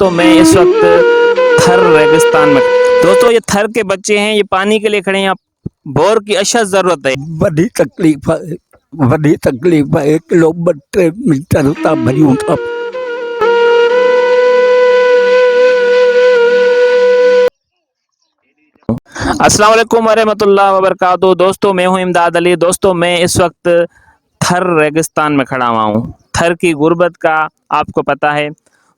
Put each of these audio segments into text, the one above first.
दोस्तों मैं इस वक्त थर रेगिस्तान में। दोस्तों ये थर के बच्चे हैं, ये पानी के लिए खड़े हैं। यहाँ बोर की अशद जरूरत है। बड़ी तकलीफ है 1 किलोमीटर मीटर था भरी था। अस्सलाम वालेकुम वरहमतुल्लाह वबरकातुहू। दोस्तों मैं हूं इमदाद अली। दोस्तों मैं इस वक्त थर रेगिस्तान में खड़ा हुआ हूँ। थर की गुर्बत का आपको पता है।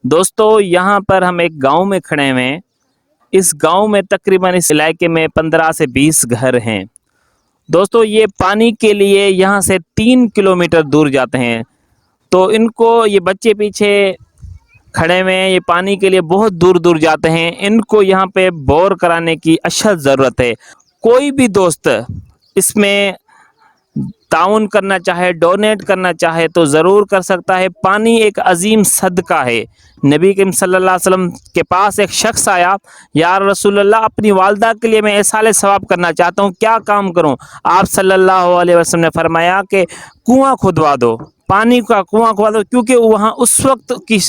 दोस्तों यहाँ पर हम एक गांव में खड़े हुए हैं। इस गांव में तकरीबन इस इलाके में 15 से 20 घर हैं। दोस्तों ये पानी के लिए यहाँ से 3 किलोमीटर दूर जाते हैं। तो इनको ये बच्चे पीछे खड़े हुए हैं, ये पानी के लिए बहुत दूर दूर जाते हैं। इनको यहाँ पे बोर कराने की अशद ज़रूरत है। कोई भी दोस्त इसमें ताउन करना चाहे, डोनेट करना चाहे तो ज़रूर कर सकता है। पानी एक अजीम सदका है। नबी करीम सल्लल्लाहु अलैहि वसल्लम के पास एक शख्स आया, या रसूलल्लाह अपनी वालदा के लिए मैं एहसाले सवाब करना चाहता हूँ, क्या काम करूँ? आप सल्लल्लाहु अलैहि वसल्लम ने फरमाया कि कुआं खुदवा दो, पानी का कुआं खुदवा दो, क्योंकि वहाँ उस वक्त की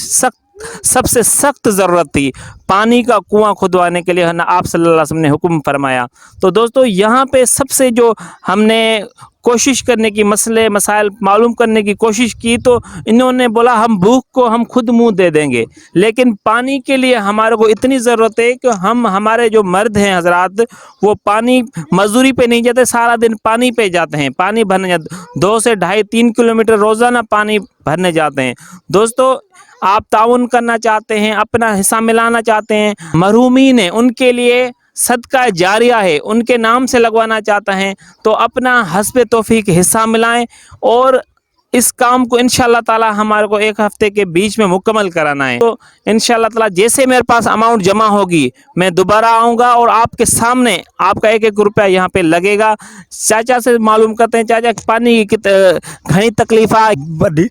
सबसे सख्त ज़रूरत थी। पानी का कुआं खुदवाने के लिए है ना आप सल्लल्लाहु अलैहि वसल्लम ने हुक्म फरमाया। तो दोस्तों यहाँ पे सबसे जो हमने कोशिश करने की मसले मसाइल मालूम करने की कोशिश की, तो इन्होंने बोला हम भूख को हम खुद मुंह दे देंगे, लेकिन पानी के लिए हमारे को इतनी ज़रूरत है कि हम हमारे जो मर्द हैं हजरात, वो पानी मजदूरी पे नहीं जाते, सारा दिन पानी पे जाते हैं, पानी भरने जाते, 2 से 2.5-3 किलोमीटर रोज़ाना पानी भरने जाते हैं। दोस्तों आप ताउन करना चाहते हैं, अपना हिस्सा मिलाना चाहते हैं, महरूमीन है उनके लिए सदका जारिया है, उनके नाम से लगवाना चाहते हैं, तो अपना हस्बे तौफीक हिस्सा मिलाएं और इस काम को इंशाअल्लाह ताला हमारे को 1 हफ्ते के बीच में मुकम्मल कराना है। तो इंशाअल्लाह ताला जैसे मेरे पास अमाउंट जमा होगी मैं दोबारा आऊँगा और आपके सामने आपका 1-1 रुपया यहाँ पे लगेगा। चाचा से मालूम करते हैं, चाचा पानी की घनी तकलीफ है। बड़ी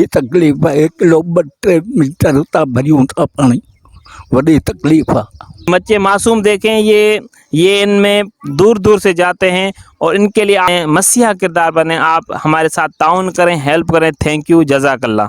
तकलीफ है 1 किलोमीटर मीटर था भरी था पानी। बड़ी तकलीफ है। बच्चे मासूम देखें, ये इनमें दूर दूर से जाते हैं और इनके लिए मसीहा किरदार बने। आप हमारे साथ ताउन करें, हेल्प करें। थैंक यू, जज़ाकल्लाह।